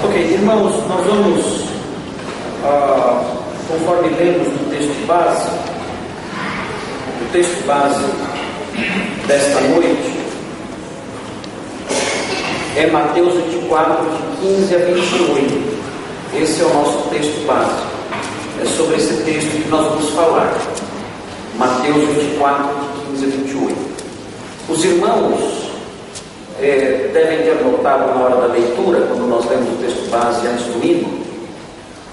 Ok, irmãos, nós vamos, conforme lemos no texto base, o texto base desta noite é Mateus 24, de 15 a 28. Esse é o nosso texto base. É sobre esse texto que nós vamos falar. Mateus 24, de 15 a 28. Os irmãos devem ter notado na hora da leitura, quando nós lemos o texto base antes do hino,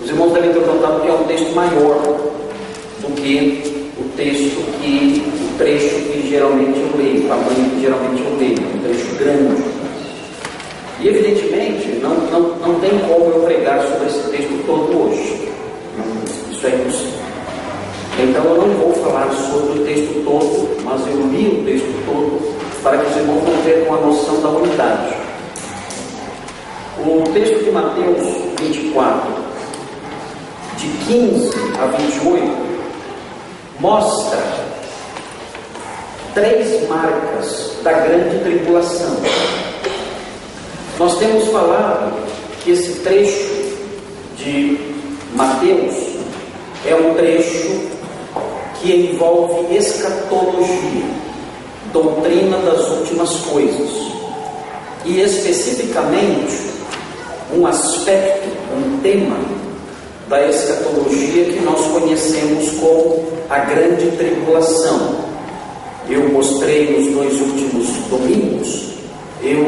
os irmãos devem ter notado que é um texto maior do que o trecho que geralmente eu leio, o tamanho que geralmente eu leio, um trecho grande. E evidentemente não tem como eu pregar sobre esse texto todo hoje. Isso é impossível. Então eu não vou falar sobre o texto todo, mas eu li o texto todo para que os irmãos vão ter uma noção da unidade. O texto de Mateus 24, de 15 a 28, mostra 3 marcas da grande tribulação. Nós temos falado que esse trecho de Mateus é um trecho que envolve escatologia, doutrina das últimas coisas, e especificamente um aspecto, um tema da escatologia que nós conhecemos como a grande tribulação. Eu mostrei nos 2 últimos domingos, eu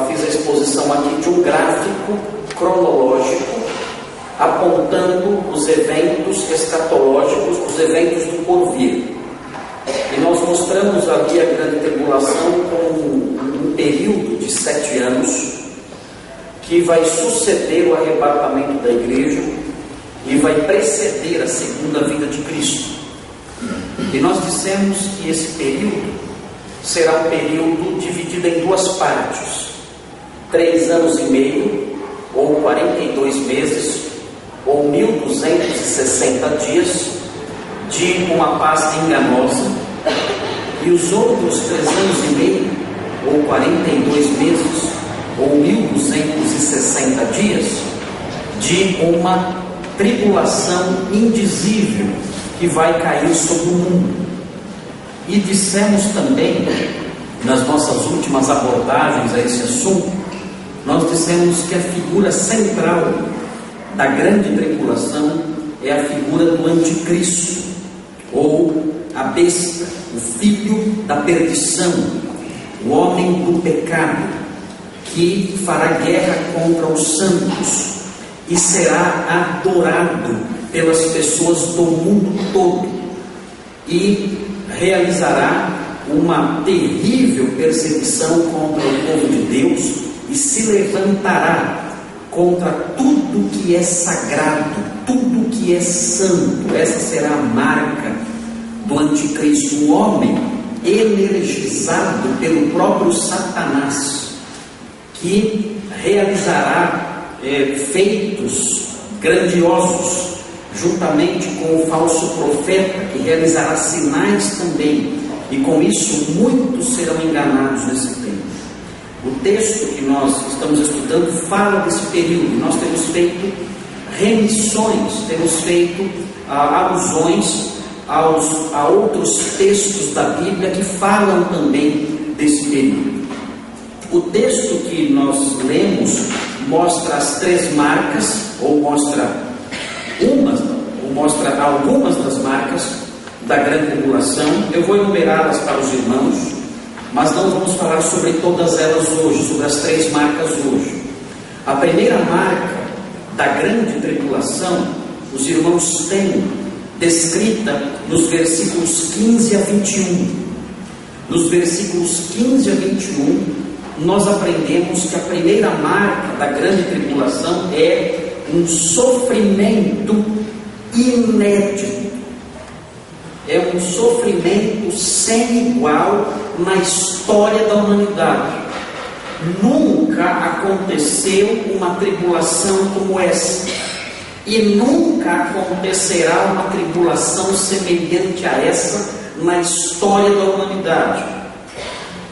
fiz a exposição aqui de um gráfico cronológico apontando os eventos escatológicos, os eventos do porvir. E nós mostramos ali a grande tribulação como um período de 7 anos que vai suceder o arrebatamento da igreja e vai preceder a segunda vinda de Cristo. E nós dissemos que esse período será um período dividido em 2 partes: 3 anos e meio, ou 42 meses, ou 1260 dias de uma paz enganosa, e os outros 3 anos e meio, ou 42 meses, ou 1260 dias de uma tribulação indizível que vai cair sobre o mundo. E dissemos também, nas nossas últimas abordagens a esse assunto, nós dissemos que a figura central da grande tribulação é a figura do anticristo, ou a besta, o filho da perdição, o homem do pecado, que fará guerra contra os santos e será adorado pelas pessoas do mundo todo e realizará uma terrível perseguição contra o povo de Deus e se levantará contra tudo que é sagrado, tudo que é santo. Essa será a marca do anticristo, um homem energizado pelo próprio Satanás, que realizará feitos grandiosos, juntamente com o falso profeta, que realizará sinais também, e com isso muitos serão enganados nesse tempo. O texto que nós estamos estudando fala desse período. Nós temos feito remissões, temos feito alusões a outros textos da Bíblia que falam também desse período. O texto que nós lemos mostra as 3 marcas, ou mostra algumas das marcas da grande tribulação. Eu vou enumerá-las para os irmãos, mas não vamos falar sobre todas elas hoje, sobre as 3 marcas hoje. A primeira marca da grande tribulação, os irmãos têm descrita nos versículos 15 a 21. Nos versículos 15 a 21, nós aprendemos que a primeira marca da grande tribulação é um sofrimento inédito. É um sofrimento sem igual na história da humanidade. Nunca aconteceu uma tribulação como essa, e nunca acontecerá uma tribulação semelhante a essa na história da humanidade.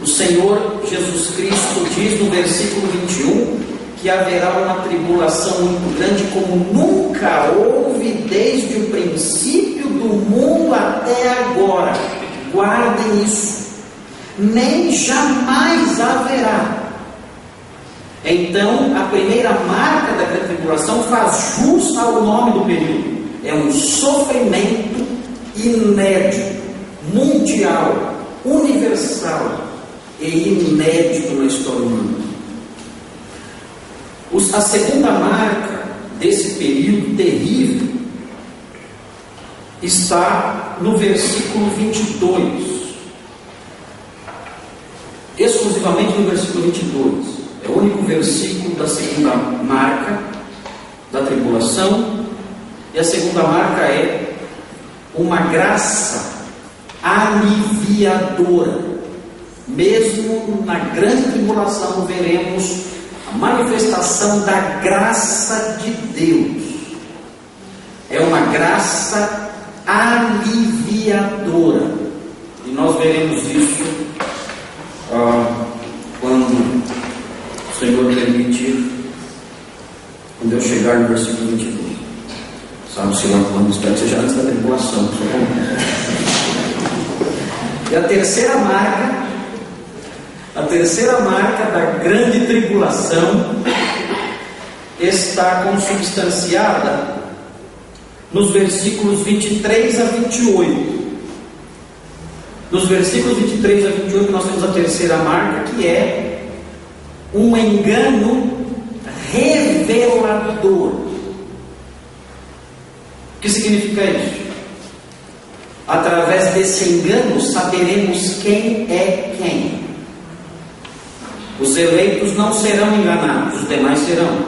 O Senhor Jesus Cristo diz no versículo 21 que haverá uma tribulação muito grande, como nunca houve desde o princípio do mundo até agora. Guardem isso. Nem jamais haverá. Então, a primeira marca da grande tribulação faz jus ao nome do período. É um sofrimento inédito, mundial, universal e inédito na história humana. A segunda marca desse período terrível está no versículo 22. Exclusivamente no versículo 22. É o único versículo da segunda marca da tribulação. E a segunda marca é uma graça aliviadora. Mesmo na grande tribulação veremos a manifestação da graça de Deus. É uma graça aliviadora. E nós veremos isso quando o Senhor permitir, quando eu chegar no versículo 22. Sabe-se lá quando, espero que seja antes da tribulação. E a terceira marca da grande tribulação está consubstanciada nos versículos 23 a 28. Nos versículos 23 a 28 nós temos a terceira marca, que é um engano revelador. O que significa isso? Através desse engano saberemos quem é quem. Os eleitos não serão enganados, os demais serão.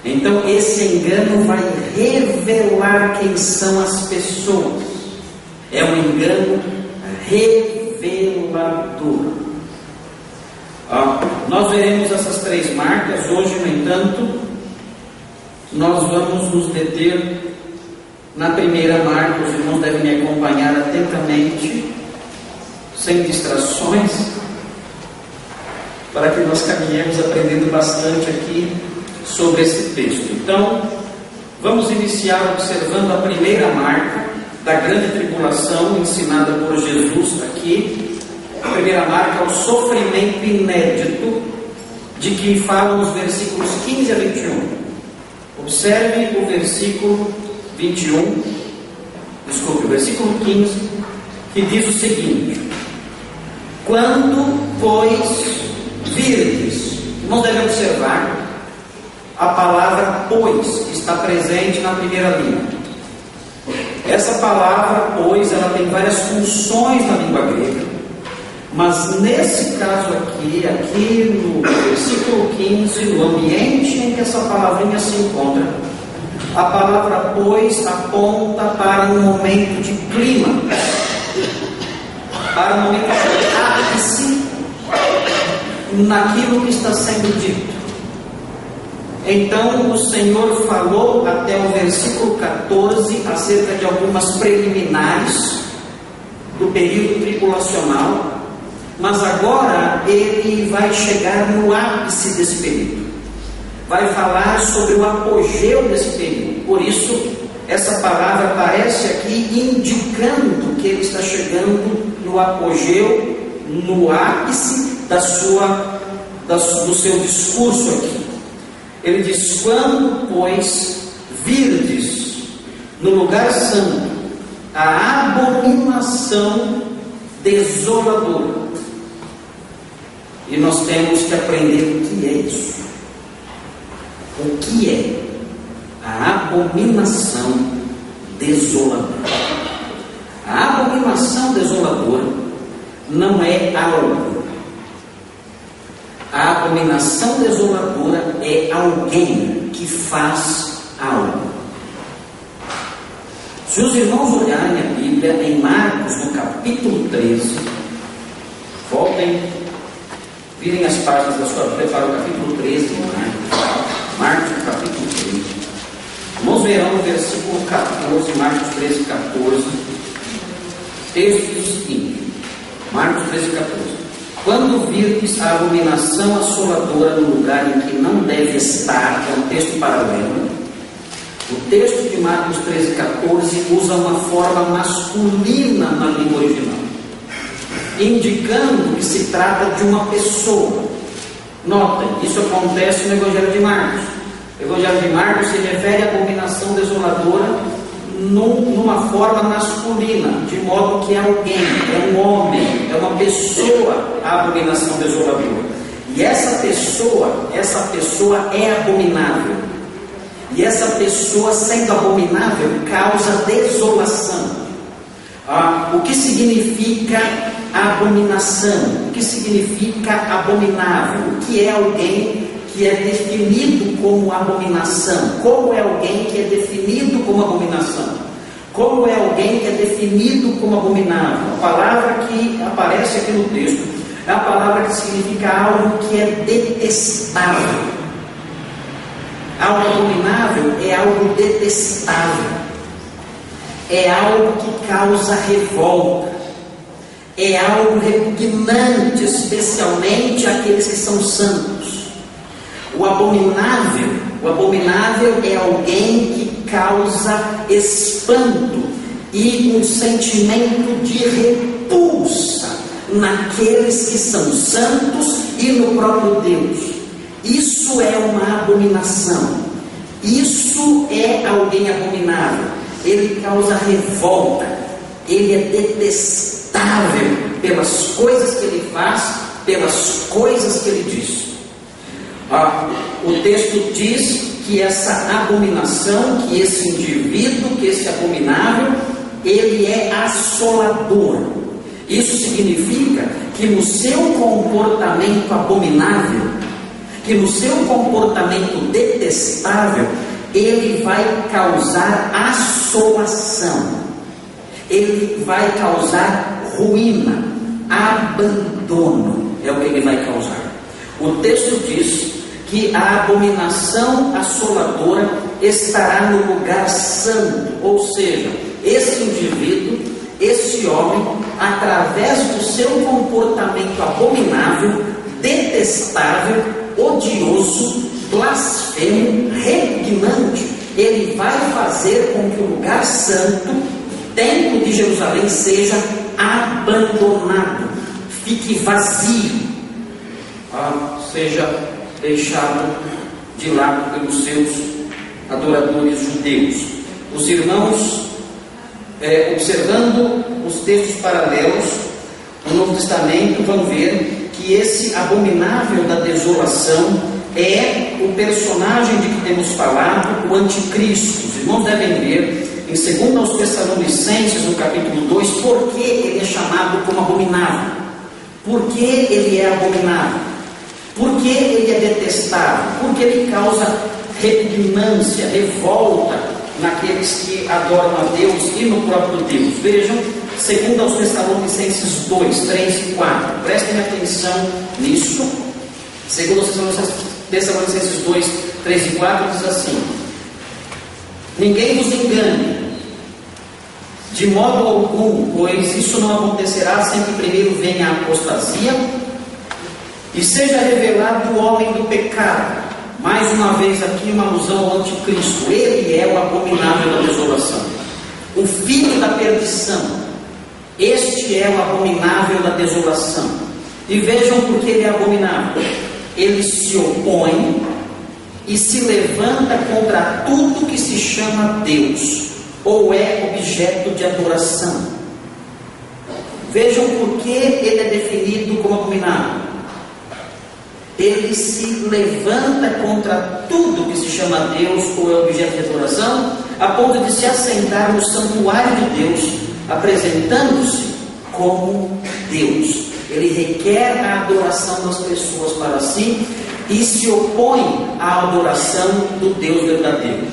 Então esse engano vai revelar quem são as pessoas. É um engano revelador. Nós veremos essas três marcas. Hoje, no entanto, nós vamos nos deter na primeira marca. Os irmãos devem me acompanhar atentamente, sem distrações, para que nós caminhemos aprendendo bastante aqui sobre esse texto. Então, vamos iniciar observando a primeira marca da grande tribulação ensinada por Jesus aqui. A primeira marca é o sofrimento inédito, de que falam os versículos 15 a 21. Observe o versículo 21, o versículo 15, que diz o seguinte: quando, pois, virdes. Irmãos, devem observar a palavra pois, que está presente na primeira língua. Essa palavra pois, ela tem várias funções na língua grega, mas nesse caso aqui no versículo 15, no ambiente em que essa palavrinha se encontra, a palavra pois aponta para um momento de clima, para um momento de ápice naquilo que está sendo dito. Então o Senhor falou até o versículo 14 acerca de algumas preliminares do período tribulacional, mas agora Ele vai chegar no ápice desse período, vai falar sobre o apogeu desse período. Por isso essa palavra aparece aqui indicando que Ele está chegando no apogeu, no ápice do seu discurso aqui. Ele diz: quando, pois, virdes no lugar santo a abominação desoladora. E nós temos que aprender o que é isso. O que é a abominação desoladora? A abominação desoladora não é algo. A abominação desoladora é alguém que faz algo. Se os irmãos olharem a Bíblia em Marcos, no capítulo 13, voltem, virem as páginas da sua Bíblia para o capítulo 13 de Marcos, no capítulo 13. Irmãos, verão no versículo 14, Marcos 13, 14, texto diz o seguinte, Marcos 13, 14: Quando virdes a abominação assoladora no lugar em que não deve estar, é um texto paralelo. O texto de Marcos 13,14 usa uma forma masculina na língua original, indicando que se trata de uma pessoa. Notem, isso acontece no Evangelho de Marcos. O Evangelho de Marcos se refere à abominação desoladora numa forma masculina, de modo que é alguém, é um homem, é uma pessoa a abominação desoladora. E essa pessoa é abominável. E essa pessoa, sendo abominável, causa desolação. O que significa abominação? O que significa abominável? O que é alguém que é definido como abominação? Como é alguém que é definido como abominação? Como é alguém que é definido como abominável? A palavra que aparece aqui no texto é a palavra que significa algo que é detestável. Algo abominável é algo detestável, é algo que causa revolta, é algo repugnante, especialmente àqueles que são santos. O abominável é alguém que causa espanto e um sentimento de repulsa naqueles que são santos e no próprio Deus. Isso é uma abominação. Isso é alguém abominável. Ele causa revolta. Ele é detestável pelas coisas que ele faz, pelas coisas que ele diz. O texto diz que essa abominação, que esse indivíduo, que esse abominável, ele é assolador. Isso significa que no seu comportamento abominável, que no seu comportamento detestável, ele vai causar assolação, ele vai causar ruína, abandono, é o que ele vai causar. O texto diz que a abominação assoladora estará no lugar santo, ou seja, esse indivíduo, esse homem, através do seu comportamento abominável, detestável, odioso, blasfemo, repugnante, ele vai fazer com que o lugar santo, o templo de Jerusalém, seja abandonado, fique vazio, seja deixado de lado pelos seus adoradores judeus. Os irmãos, observando os textos paralelos no Novo Testamento, vão ver que esse abominável da desolação é o personagem de que temos falado, o anticristo. Os irmãos devem ver em 2 Tessalonicenses, no capítulo 2, por que ele é chamado como abominável. Por que ele é abominável? Por que ele é detestável? Porque ele causa repugnância, revolta naqueles que adoram a Deus e no próprio Deus. Vejam 2 Tessalonicenses 2, 3 e 4. Prestem atenção nisso. 2 Tessalonicenses 2, 3 e 4 diz assim: ninguém vos engane, de modo algum, pois isso não acontecerá sem que primeiro venha a apostasia e seja revelado o homem do pecado. Mais uma vez aqui uma alusão ao anticristo. Ele é o abominável da desolação, o filho da perdição. Este é o abominável da desolação. E vejam por que ele é abominável. Ele se opõe e se levanta contra tudo que se chama Deus ou é objeto de adoração. Vejam por que ele é definido como abominável. Ele se levanta contra tudo que se chama Deus ou é objeto de adoração, a ponto de se assentar no santuário de Deus, apresentando-se como Deus. Ele requer a adoração das pessoas para si e se opõe à adoração do Deus verdadeiro.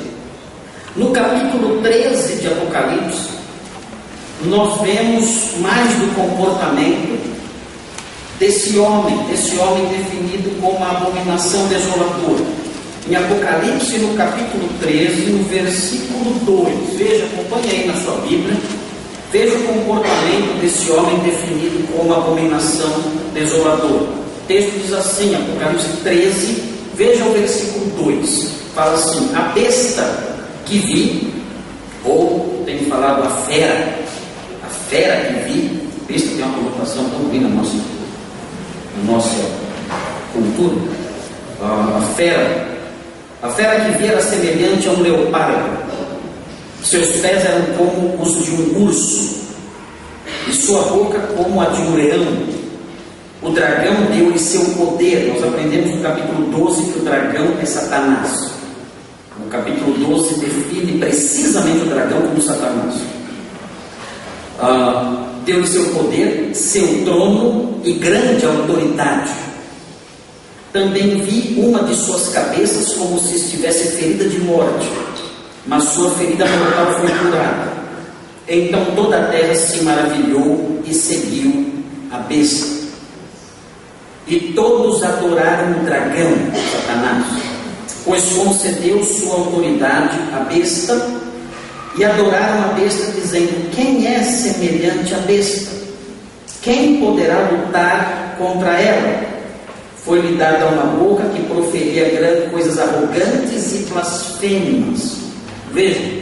No capítulo 13 de Apocalipse, nós vemos mais do comportamento desse homem definido como a abominação desoladora. Em Apocalipse, no capítulo 13, no versículo 2, veja, acompanhe aí na sua Bíblia, Veja o comportamento desse homem definido como abominação desoladora. O texto diz assim, Apocalipse 13, veja o versículo 2. Fala assim: a besta que vi, ou tem falado a fera que vi. Besta tem uma conotação tão ruim na nossa cultura. A fera que vi era semelhante a um leopardo. Seus pés eram como os de um urso, e sua boca como a de um leão. O dragão deu-lhe seu poder. Nós aprendemos no capítulo 12 que o dragão é Satanás. O capítulo 12 define precisamente o dragão como Satanás. Deu-lhe seu poder, seu trono e grande autoridade. Também vi uma de suas cabeças como se estivesse ferida de morte, mas sua ferida mortal foi curada. Então toda a terra se maravilhou e seguiu a besta. E todos adoraram o dragão, Satanás, pois concedeu sua autoridade à besta, e adoraram a besta, dizendo: quem é semelhante à besta? Quem poderá lutar contra ela? Foi-lhe dada uma boca que proferia grandes coisas arrogantes e blasfêmias. Vejam,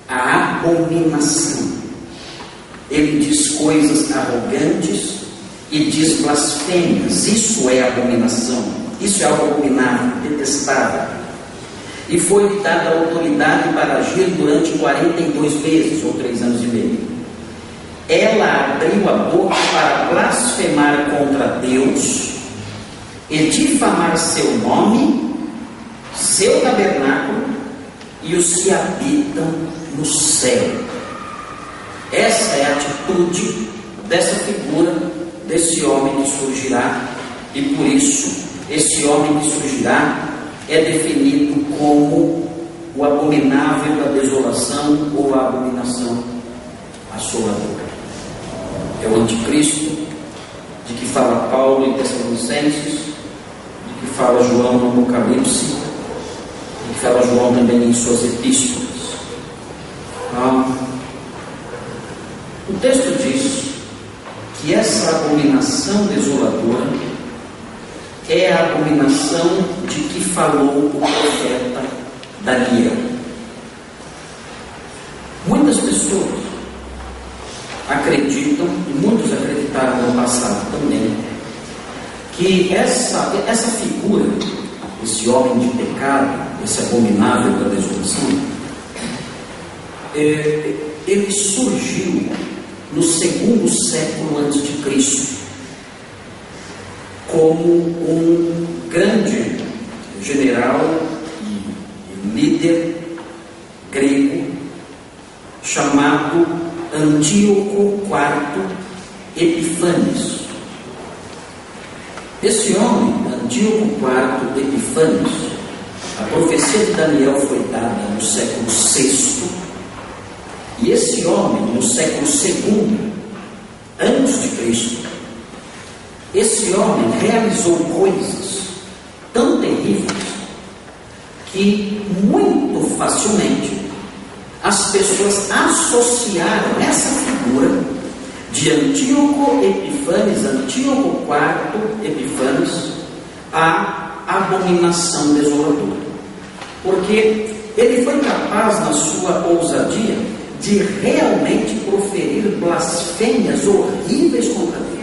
a abominação. Ele diz coisas arrogantes e diz blasfêmias. Isso é abominação. Isso é algo abominável, detestável. E foi-lhe dada a autoridade para agir durante 42 meses, ou 3 anos e meio. Ela abriu a boca para blasfemar contra Deus e difamar seu nome, seu tabernáculo e os que habitam no céu. Essa é a atitude dessa figura, desse homem que surgirá, e por isso esse homem que surgirá é definido como o abominável da desolação, ou a abominação assoladora. É o anticristo de que fala Paulo em Tessalonicenses, de que fala João no Apocalipse, de que fala João também em suas epístolas. O texto diz que essa abominação desoladora é a abominação de que falou o profeta Daniel. Muitas pessoas acreditam, e muitos acreditaram no passado também, que essa figura, esse homem de pecado, esse abominável da desolação, ele surgiu no 2º século antes de Cristo, como um grande general e líder grego chamado Antíoco IV Epifanes. Esse homem, Antíoco IV Epifanes, a profecia de Daniel foi dada no século VI, e esse homem, no século II antes de Cristo, esse homem realizou coisas tão terríveis que muito facilmente as pessoas associaram essa figura de Antíoco Epifanes, Antíoco IV Epifanes, à abominação desoladora. Porque ele foi capaz, na sua ousadia, de realmente proferir blasfêmias horríveis contra Deus.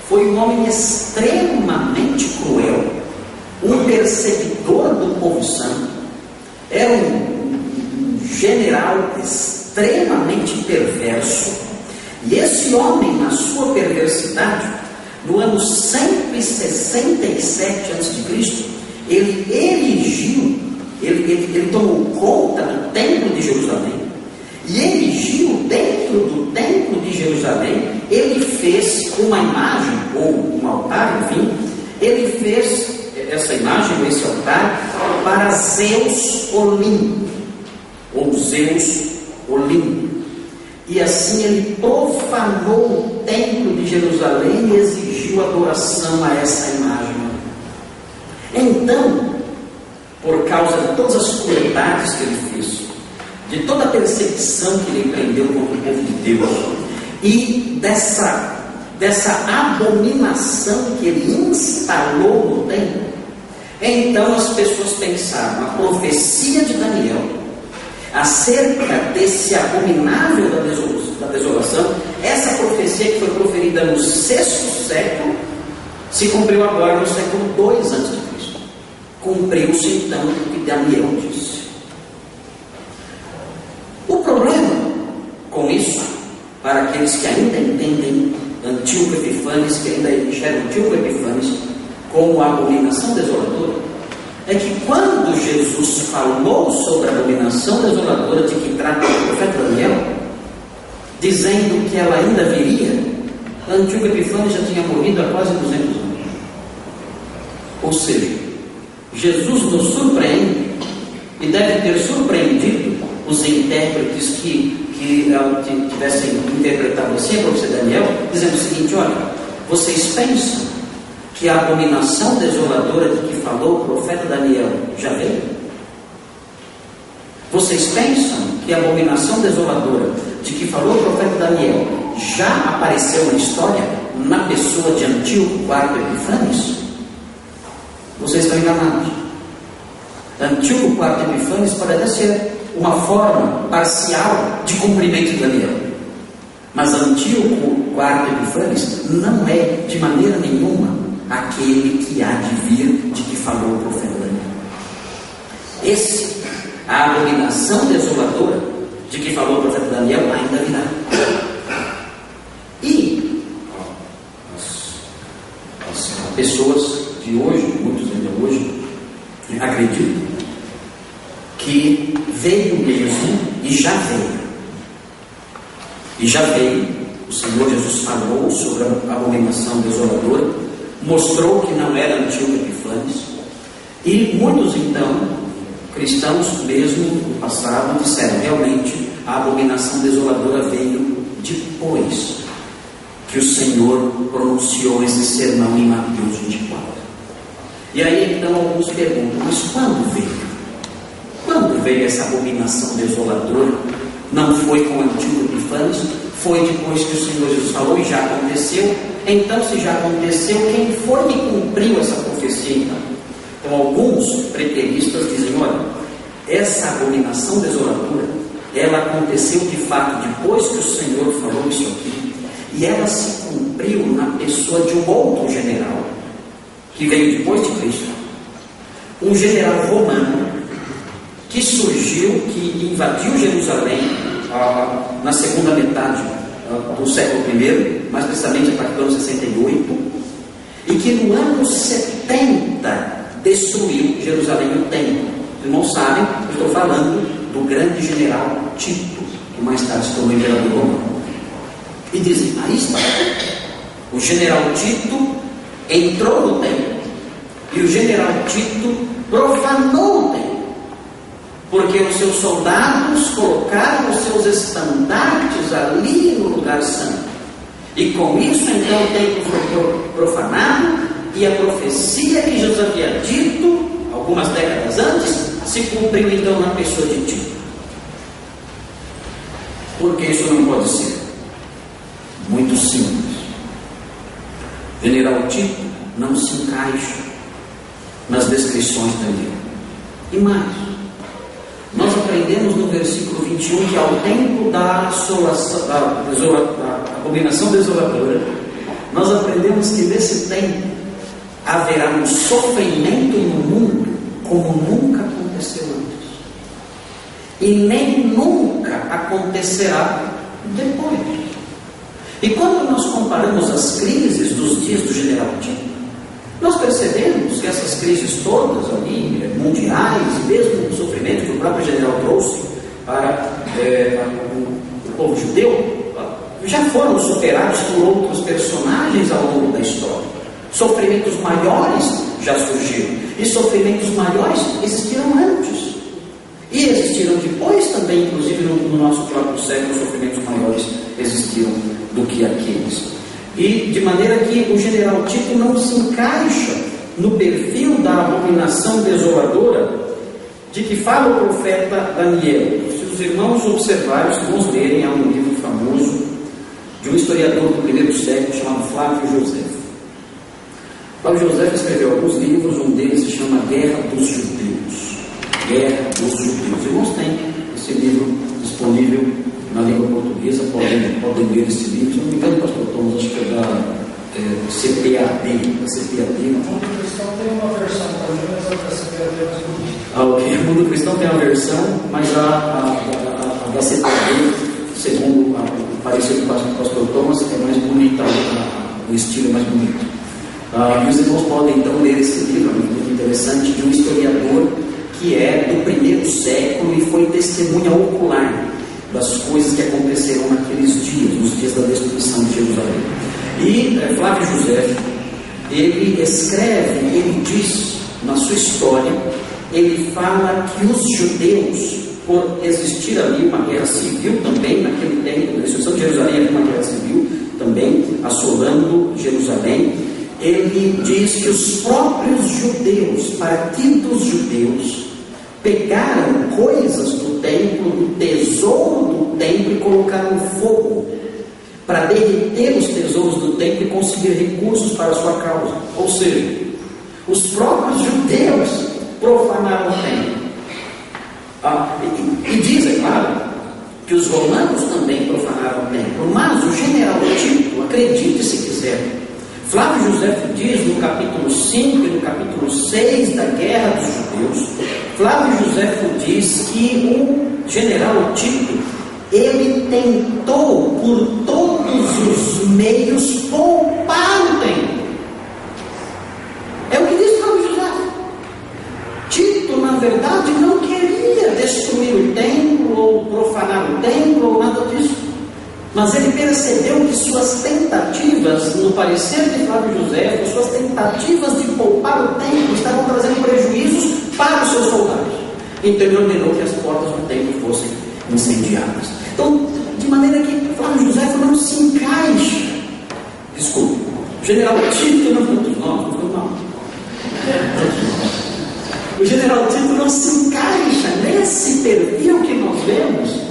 Foi um homem extremamente cruel, um perseguidor do povo santo, era um general extremamente perverso, e esse homem, na sua perversidade, no ano 167 a.C., ele tomou conta do templo de Jerusalém, e erigiu dentro do templo de Jerusalém, ele fez uma imagem, ou um altar, enfim, ele fez essa imagem, esse altar, para Zeus Olimpo, ou Zeus Olimpo. E assim ele profanou o templo de Jerusalém e exigiu adoração a essa imagem. Então, por causa de todas as crueldades que ele fez, de toda a perseguição que ele empreendeu contra o povo de Deus e dessa abominação que ele instalou no templo, então as pessoas pensaram, a profecia de Daniel acerca desse abominável da desolação, essa profecia que foi proferida no 6º século, se cumpriu agora no século II a.C. Cumpriu-se então o que Daniel disse. O problema com isso, para aqueles que ainda entendem Antíoco Epífanes, que ainda enxergam Antíoco Epífanes como a abominação desoladora, é que quando Jesus falou sobre a abominação desoladora de que trata o profeta Daniel, dizendo que ela ainda viria, Antíoco Epífanes já tinha morrido há quase 200 anos. Ou seja, Jesus nos surpreende e deve ter surpreendido os intérpretes que tivessem interpretado assim a profecia de Daniel, dizendo o seguinte: olha, vocês pensam que a abominação desoladora de que falou o profeta Daniel já veio? Vocês pensam que a abominação desoladora de que falou o profeta Daniel já apareceu na história, na pessoa de Antíoco IV Epífanes? Vocês estão enganados. Antíoco IV Epífanes pode até ser uma forma parcial de cumprimento de Daniel, mas Antíoco IV Epífanes não é de maneira nenhuma aquele que há de vir de que falou o profeta Daniel. A abominação desoladora de que falou o profeta Daniel ainda virá. E as pessoas de hoje, muitos ainda hoje, acreditam que veio mesmo e já veio. E já veio. O Senhor Jesus falou sobre a abominação desoladora, mostrou que não era Antíoco Epífanes, e muitos então, cristãos mesmo no passado, disseram: realmente a abominação desoladora veio depois que o Senhor pronunciou esse sermão em Mateus 24. E aí então alguns perguntam: mas quando veio? Quando veio essa abominação desoladora? Não foi com Antíoco Epífanes? Foi depois que o Senhor Jesus falou e já aconteceu? Então, se já aconteceu, quem foi que cumpriu essa profecia então? Então, alguns preteristas dizem: olha, essa abominação desoladora, ela aconteceu de fato depois que o Senhor falou isso aqui, e ela se cumpriu na pessoa de um outro general, que veio depois de Cristo, um general romano, que surgiu, que invadiu Jerusalém na segunda metade do século I, mais precisamente a partir do ano 68, e que no ano 70 destruiu Jerusalém e o templo. Os irmãos sabem, eu estou falando do grande general Tito, que mais tarde se tornou imperador romano. E dizem: aí está, o general Tito entrou no templo, e o general Tito profanou o templo, porque os seus soldados colocaram os seus estandartes ali no lugar santo, e com isso então o templo foi profanado, e a profecia que Jesus havia dito algumas décadas antes se cumpriu então na pessoa de Tito. Por que isso não pode ser? Muito simples. General Tito não se encaixa nas descrições da Bíblia. E mais, nós aprendemos no versículo 21 que ao tempo da abominação desoladora, nós aprendemos que nesse tempo haverá um sofrimento no mundo como nunca aconteceu antes, e nem nunca acontecerá depois. E quando nós comparamos as crises dos dias do general Tito, nós percebemos que essas crises todas ali, mundiais, mesmo o sofrimento que o próprio general trouxe para o povo judeu, já foram superados por outros personagens ao longo da história. Sofrimentos maiores já surgiram, e sofrimentos maiores existiram antes, e existiram depois também, inclusive no nosso próprio século, sofrimentos maiores existiram do que aqueles. E de maneira que o general Tito não se encaixa no perfil da abominação desoladora de que fala o profeta Daniel. Se os irmãos observarem, os irmãos lerem, há um livro famoso de um historiador do primeiro século chamado Flávio José. Flávio José escreveu alguns livros, um deles se chama Guerra dos Judeus. Guerra dos Judeus. Os irmãos têm esse livro disponível na língua portuguesa, podem ler esse livro. Se não me engano, pastor Thomas, acho que é da CPAD. O Mundo Cristão tem uma versão também, mas a da CPAD é mais bonita. O Mundo Cristão tem uma versão, mas a da CPAD, segundo o parecer do pastor Thomas, é mais bonita, o estilo é mais bonito. E os irmãos podem então ler esse livro, muito interessante, de um historiador que é do primeiro século e foi testemunha ocular das coisas que aconteceram naqueles dias, nos dias da destruição de Jerusalém. E Flávio José, ele escreve, ele diz na sua história, ele fala que os judeus, por existir ali uma guerra civil também, naquele tempo, na destruição de Jerusalém, havia uma guerra civil também, assolando Jerusalém, ele diz que os próprios judeus, partidos judeus, pegaram coisas do templo, do tesouro do templo e colocaram fogo para derreter os tesouros do templo e conseguir recursos para a sua causa. Ou seja, os próprios judeus profanaram o templo. E diz, é claro, que os romanos também profanaram o templo, mas o general Tito, acredite se quiser, Flávio José diz no capítulo 5 e no capítulo 6 da Guerra dos Judeus, Flávio José diz que o general Tito, ele tentou por todos os meios poupar o templo. É o que diz Flávio José. Tito, na verdade, não queria destruir o templo, ou profanar o templo, ou nada disso. Mas ele percebeu que suas tentativas, no parecer de Flávio José, suas tentativas de poupar o templo estavam trazendo prejuízos para os seus soldados. Então ele ordenou que as portas do templo fossem incendiadas. Então, de maneira que Flávio José não se encaixa. Desculpe, o general Tito o general Tito não se encaixa nesse perfil que nós vemos,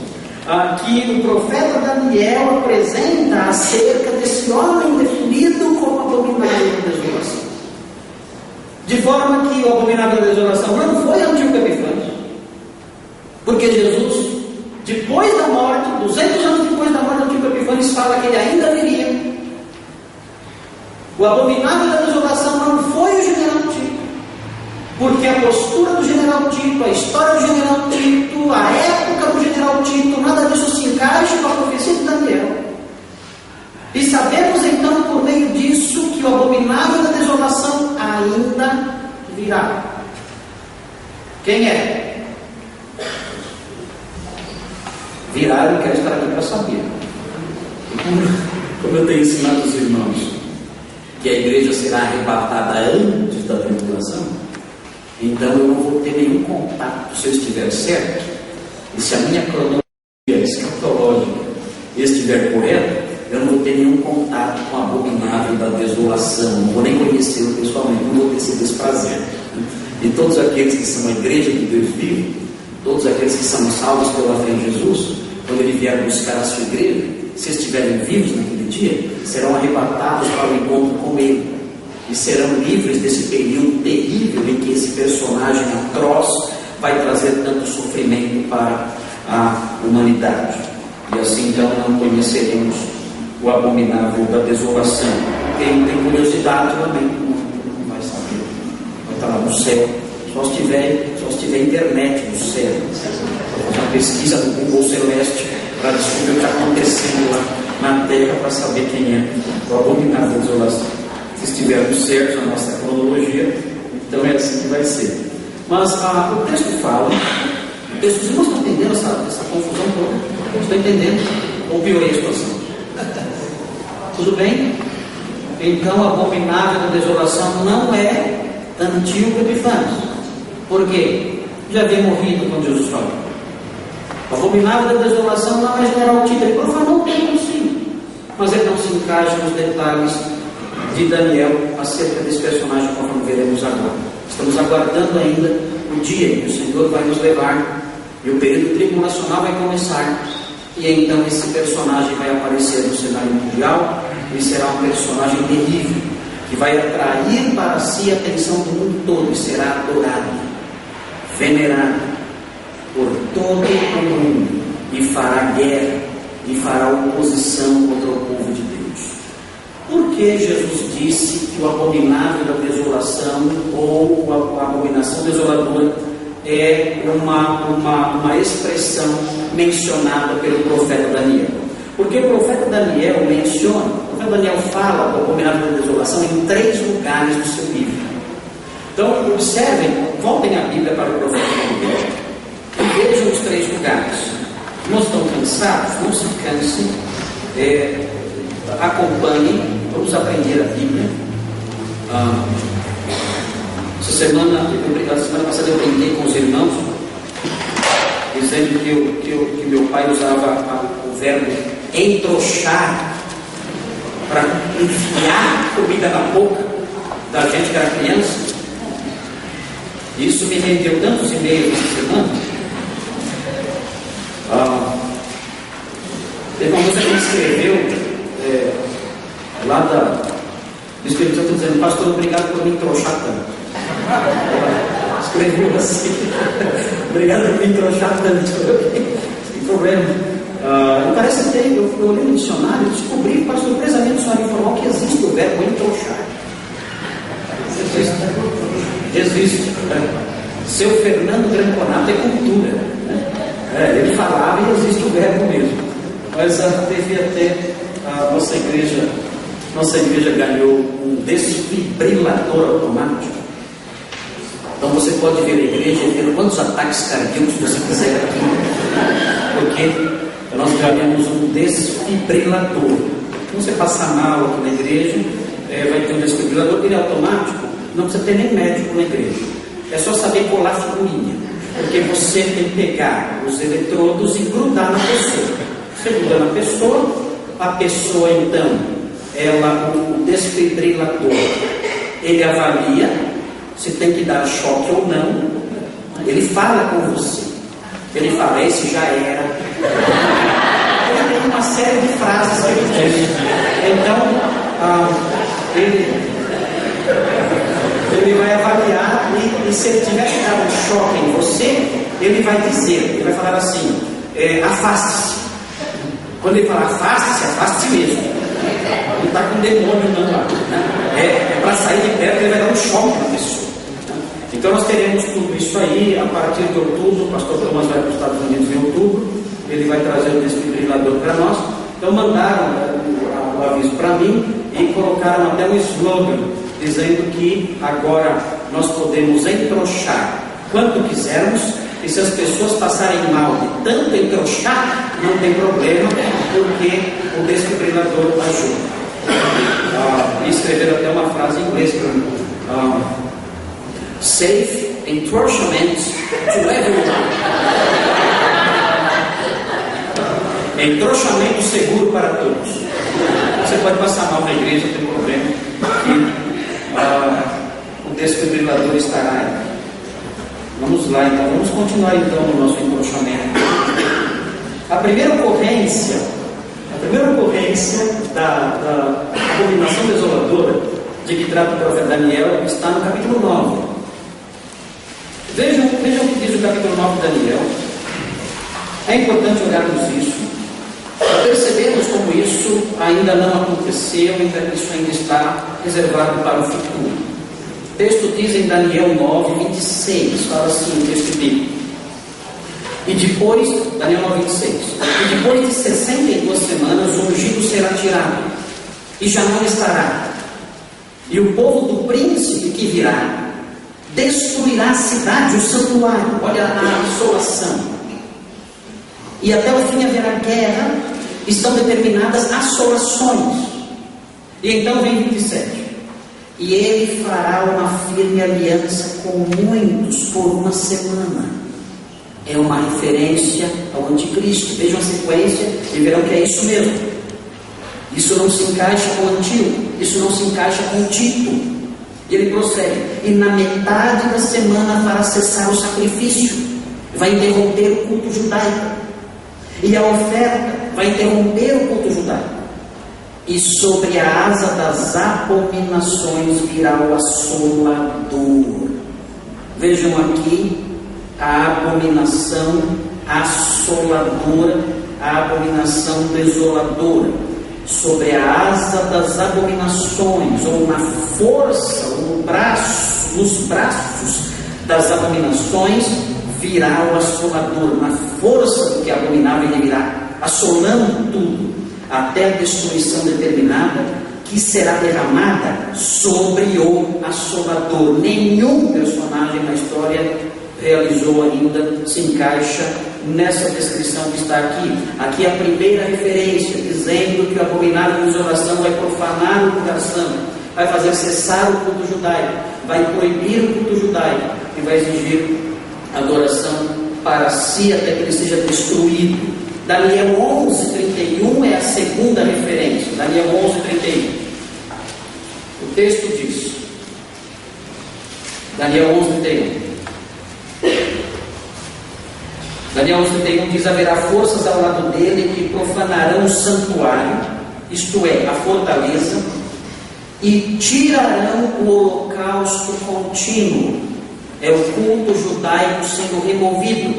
que o profeta Daniel apresenta acerca desse homem definido como abominável da desolação. De forma que o abominável da desolação não foi Antíoco Epifânio, porque Jesus, depois da morte, 200 anos depois da morte de Antíoco Epifânio, fala que ele ainda viria. O abominável da desolação não foi o general Tito, porque a postura do general Tito, a história do general Tito, a época do general Tito, nada disso se encaixa com a profecia de Daniel. E sabemos então, por meio disso, que o abominável da desolação ainda virá. Quem é? Virá, eu quero estar aqui para saber. Como eu tenho ensinado os irmãos que a igreja será arrebatada antes da tribulação, então eu não vou ter nenhum contato, se eu estiver certo, e se a minha cronologia escatológica estiver correta, eu não vou ter nenhum contato com o abominável da desolação, não vou nem conhecê-lo pessoalmente, não vou ter esse desprazer. E todos aqueles que são a igreja de Deus vivo, todos aqueles que são salvos pela fé em Jesus, quando ele vier buscar a sua igreja, se estiverem vivos naquele dia, serão arrebatados para o encontro com ele. E serão livres desse período terrível em que esse personagem atroz vai trazer tanto sofrimento para a humanidade. E assim então não conheceremos o abominável da desolação. Quem tem curiosidade também não vai saber, vai estar lá no céu. Só se tiver internet no céu, fazer uma pesquisa no Google Celeste para descobrir o que está acontecendo lá na Terra, para saber quem é o abominável da desolação. Se estivermos certos na nossa cronologia, então é assim que vai ser. Mas o texto fala, os irmãos estão entendendo essa confusão toda? Estão entendendo? Ou piorei a situação? Tudo bem? Então, o abominável da desolação não é Antíoco Epifânio. Por quê? Já havia morrido quando Jesus falou. O abominável da desolação não é general Tito, ele profanou o templo sim, mas ele não se encaixa nos detalhes de Daniel acerca desse personagem, como veremos agora. Estamos aguardando ainda o o dia em que o Senhor vai nos levar, e o período tribulacional vai começar, e então esse personagem vai aparecer no cenário mundial, e será um personagem terrível, que vai atrair para si a atenção do mundo todo, e será adorado, venerado por todo o mundo, e fará guerra, e fará oposição contra o povo de Deus. Por que Jesus disse que o abominável da desolação, ou a abominação desoladora, é uma expressão mencionada pelo profeta Daniel? Porque o profeta Daniel menciona, o profeta Daniel fala do abominável da desolação em 3 lugares do seu livro. Então, observem, voltem a Bíblia para o profeta Daniel e vejam os 3 lugares. Não estão cansados? Não se cansem, acompanhem, vamos aprender a Bíblia. Essa semana passada eu aprendi com os irmãos, dizendo que meu pai usava o verbo entrochar para enfiar comida na boca da gente que era criança. Isso me rendeu tantos e-mails essa semana. Teve uma moça que me escreveu lá do Espírito Santo dizendo: pastor, obrigado por me entrochar tanto. Escreveu assim: obrigado por me entrochar tanto. Sem problema. Parece que eu olhei no dicionário e descobri, para surpresamente, o senhor informou que existe o verbo entrochar. Existe. Seu Fernando Granconato é cultura, né? Ele falava e existe o verbo mesmo. Mas teve até a nossa igreja ganhou um desfibrilador automático. Então você pode ver a igreja e ver quantos ataques cardíacos você quiser aqui, porque nós ganhamos um desfibrilador. Então você passar mal aqui na igreja, vai ter um desfibrilador, ele é automático, não precisa ter nem médico na igreja, é só saber colar figurinha, porque você tem que pegar os eletrodos e grudar na pessoa. Você gruda na pessoa, a pessoa então, o desfibrilador, ele avalia se tem que dar choque ou não, ele fala com você, ele fala: esse já era. Ele tem uma série de frases que ele diz. Então, ele vai avaliar e se ele tiver que dar um choque em você, ele vai dizer, ele vai falar assim: afaste-se. Quando ele falar afaste-se mesmo. Não está com demônio não lá, né? É para sair de perto, ele vai dar um choque na pessoa. Então nós teremos tudo isso aí a partir de outubro. O pastor Thomas vai para os Estados Unidos em outubro, ele vai trazer o desfibrilador para nós. Então mandaram o aviso para mim e colocaram até um slogan dizendo que agora nós podemos entrochar quanto quisermos, e se as pessoas passarem mal de tanto entrochar, não tem problema, porque o desfibrilador ajuda. E escreveram até uma frase em inglês para mim: safe entrochment to everyone. Entroxamento seguro para todos. Você pode passar mal na igreja, não tem problema, que o desfibrilador estará aí. Vamos lá então, vamos continuar então no nosso entroxamento. A primeira ocorrência da abominação desoladora de que trata o profeta Daniel está no capítulo 9. Vejam o que diz o capítulo 9 de Daniel. É importante olharmos isso, para percebermos como isso ainda não aconteceu, então isso ainda está reservado para o futuro. O texto diz em Daniel 9, 26, fala assim o texto bíblico: e depois, Daniel 9, 26, e depois de 62 semanas o ungido será tirado, e já não estará, e o povo do príncipe que virá destruirá a cidade, o santuário. Olha a assolação. E até o fim haverá guerra, estão determinadas assolações. E então vem 27. E ele fará uma firme aliança com muitos por uma semana. É uma referência ao anticristo. Vejam a sequência e verão que é isso mesmo. Isso não se encaixa com o Antíoco, isso não se encaixa com Tito. E ele prossegue: e na metade da semana fará cessar o sacrifício, vai interromper o culto judaico, e a oferta vai interromper o culto judaico. E sobre a asa das abominações virá o assolador. Vejam aqui a abominação assoladora, a abominação desoladora. Sobre a asa das abominações, ou na força, ou nos braços das abominações, virá o assolador. Na força do que é abominável, ele virá assolando tudo, até a destruição determinada, que será derramada sobre o assolador. Nenhum personagem na história realizou ainda, se encaixa nessa descrição que está aqui. Aqui é a primeira referência, dizendo que o abominável de desolação vai profanar o lugar santo, vai fazer cessar o culto judaico, vai proibir o culto judaico e vai exigir adoração para si até que ele seja destruído. Daniel 11:31 é a segunda referência. Daniel 11:31. O texto diz, Daniel 11:31. Daniel 11:31 diz: haverá forças ao lado dele que profanarão o santuário, isto é, a fortaleza, e tirarão o holocausto contínuo, é o culto judaico sendo removido,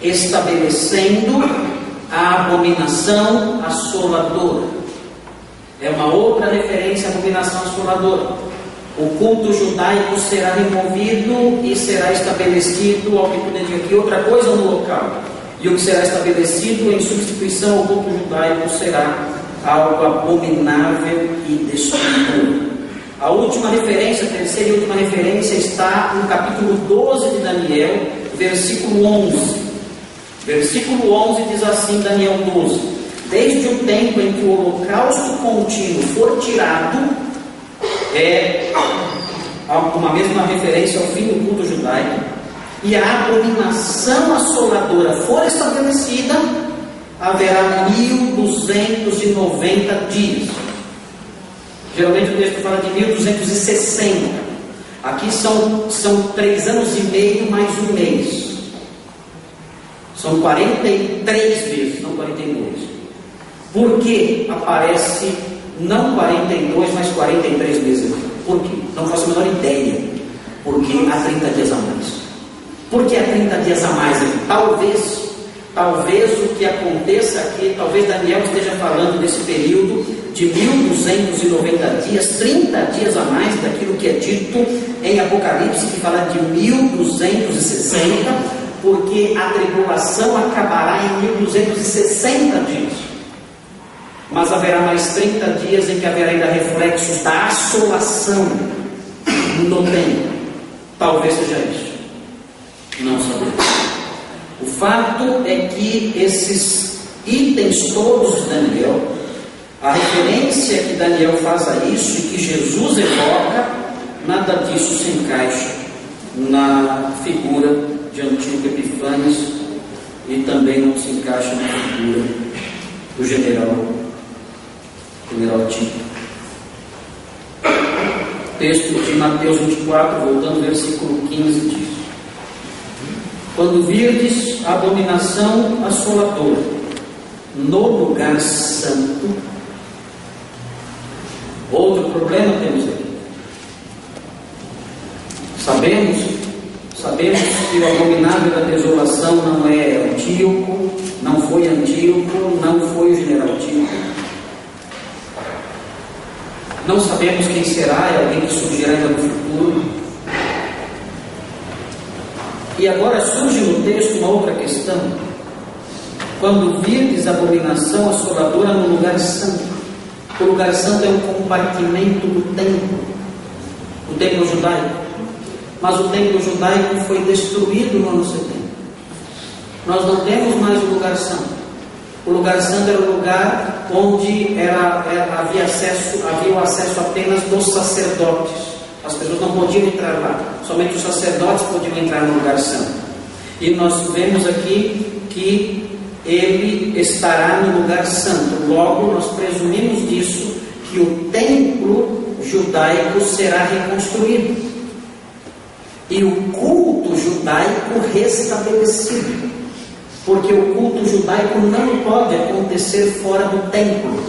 estabelecendo a abominação assoladora. É uma outra referência à abominação assoladora. O culto judaico será removido e será estabelecido, ao que tudo indica aqui, outra coisa no local. E o que será estabelecido em substituição ao culto judaico será algo abominável e destruidor. A última referência, a terceira e última referência, está no capítulo 12 de Daniel, versículo 11. Versículo 11 diz assim, Daniel 12: desde o tempo em que o holocausto contínuo for tirado, é uma mesma referência ao fim do culto judaico, e a abominação assoladora for estabelecida, haverá 1290 dias. Geralmente o texto fala de 1260. Aqui são 3 anos e meio mais um mês. São 43 vezes, não 42. Por que aparece não 42, mas 43 meses? Por quê? Não faço a menor ideia. Porque há 30 dias a mais. Por que há 30 dias a mais aqui? Talvez o que aconteça aqui, talvez Daniel esteja falando desse período de 1290 dias, 30 dias a mais daquilo que é dito em Apocalipse, que fala de 1260, porque a tribulação acabará em 1260 dias. Mas haverá mais 30 dias em que haverá ainda reflexos da assolação no tempo. Talvez seja isso. Não sabemos. O fato é que esses itens todos de Daniel, a referência que Daniel faz a isso e que Jesus evoca, nada disso se encaixa na figura de Antíoco Epífanes e também não se encaixa na figura do general Tito. Texto de Mateus 24, voltando ao versículo 15, diz: quando virdes a abominação assoladora no lugar santo. Outro problema temos aqui. Sabemos que o abominável da desolação não é Antíoco, não foi Antíoco, não foi o general Tito. Não sabemos quem será, é alguém que surgirá ainda no futuro. E agora surge no texto uma outra questão. Quando virdes a abominação assoladora no lugar santo. O lugar santo é um compartimento do templo. O templo judaico. Mas o templo judaico foi destruído no ano 70. Nós não temos mais o lugar santo. O lugar santo era o lugar onde havia o acesso apenas dos sacerdotes. As pessoas não podiam entrar lá, somente os sacerdotes podiam entrar no lugar santo. E nós vemos aqui que ele estará no lugar santo. Logo, nós presumimos disso, que o templo judaico será reconstruído e o culto judaico restabelecido, porque o culto judaico não pode acontecer fora do templo.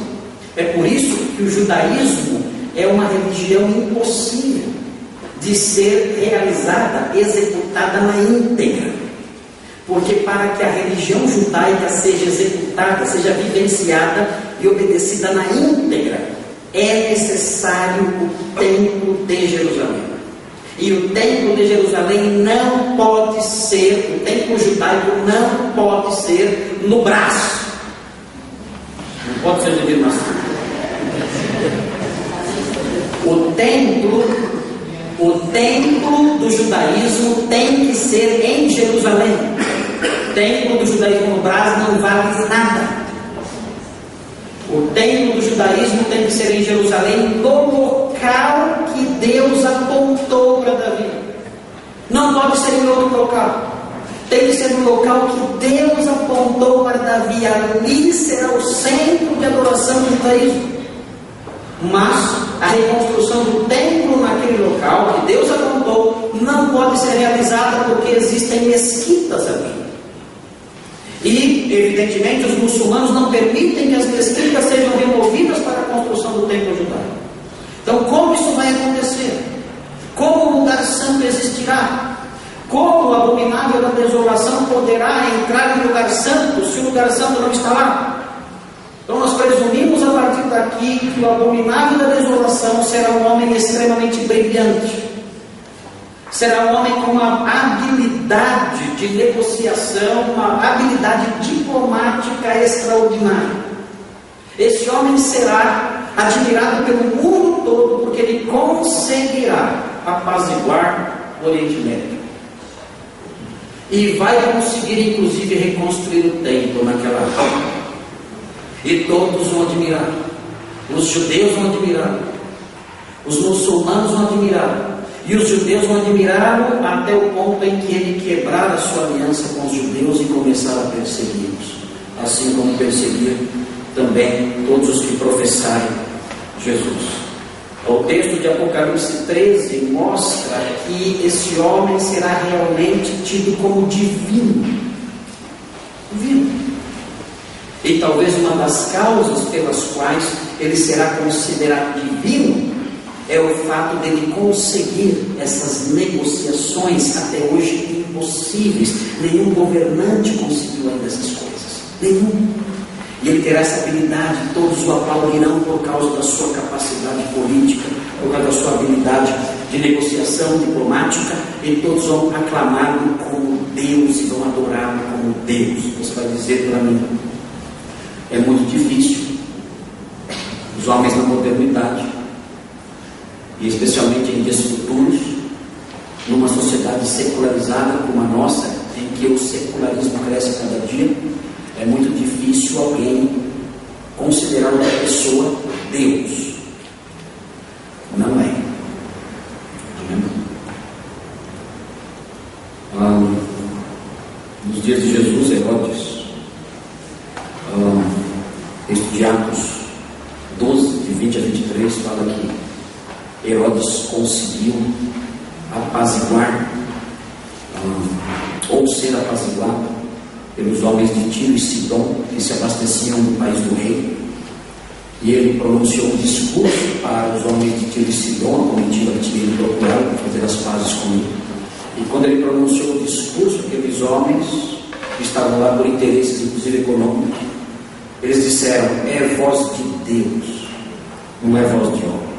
É por isso que o judaísmo é uma religião impossível de ser realizada, executada na íntegra. Porque para que a religião judaica seja executada, seja vivenciada e obedecida na íntegra, é necessário o templo de Jerusalém. E o templo de Jerusalém não pode ser, o templo judaico não pode ser no braço. Não pode ser dividido assim. O templo do judaísmo tem que ser em Jerusalém. O templo do judaísmo no braço não vale nada. O templo do judaísmo tem que ser em Jerusalém, no local que Deus apontou para Davi. Não pode ser em outro local. Tem que ser no local que Deus apontou para Davi. Ali será o centro de adoração do judaísmo. Mas a reconstrução do templo naquele local que Deus apontou não pode ser realizada porque existem mesquitas ali. E, evidentemente, os muçulmanos não permitem que as mesquitas sejam removidas para a construção do templo judaico. Então, como isso vai acontecer? Como o lugar santo existirá? Como o abominável da desolação poderá entrar no lugar santo se o lugar santo não está lá? Então nós presumimos a partir daqui que o abominável da desolação será um homem extremamente brilhante. Será um homem com uma habilidade de negociação, uma habilidade diplomática extraordinária. Esse homem será admirado pelo mundo todo porque ele conseguirá apaziguar o Oriente Médio. E vai conseguir inclusive reconstruir o templo naquela época. E todos vão admirar. Os judeus vão admirar. Os muçulmanos vão admirar. E os judeus vão admirá-lo até o ponto em que ele quebrar a sua aliança com os judeus e começar a persegui-los. Assim como perseguir também todos os que professarem Jesus. O texto de Apocalipse 13 mostra que esse homem será realmente tido como divino. Divino. E talvez uma das causas pelas quais ele será considerado divino é o fato dele conseguir essas negociações até hoje impossíveis. Nenhum governante conseguiu ainda essas coisas. Nenhum. E ele terá essa habilidade, todos o aplaudirão por causa da sua capacidade política, por causa da sua habilidade de negociação diplomática, e todos vão aclamá-lo como Deus e vão adorá-lo como Deus. Você vai dizer para mim, é muito difícil os homens na modernidade, e especialmente em dias futuros, numa sociedade secularizada como a nossa, em que o secularismo cresce cada dia, é muito difícil alguém considerar uma pessoa Deus. Não é. Nos dias de Jesus, Herodes, texto de Atos 12, de 20 a 23, fala que Herodes conseguiu apaziguar, ou ser apaziguado, pelos homens de Tiro e Sidom, que se abasteciam do país do rei. E ele pronunciou um discurso para os homens de Tiro e Sidom, a comitiva que tinha ido procurar para fazer as pazes com ele. E quando ele pronunciou o discurso, aqueles homens que estavam lá por interesses, inclusive econômicos, eles disseram: é voz de Deus, não é voz de homem.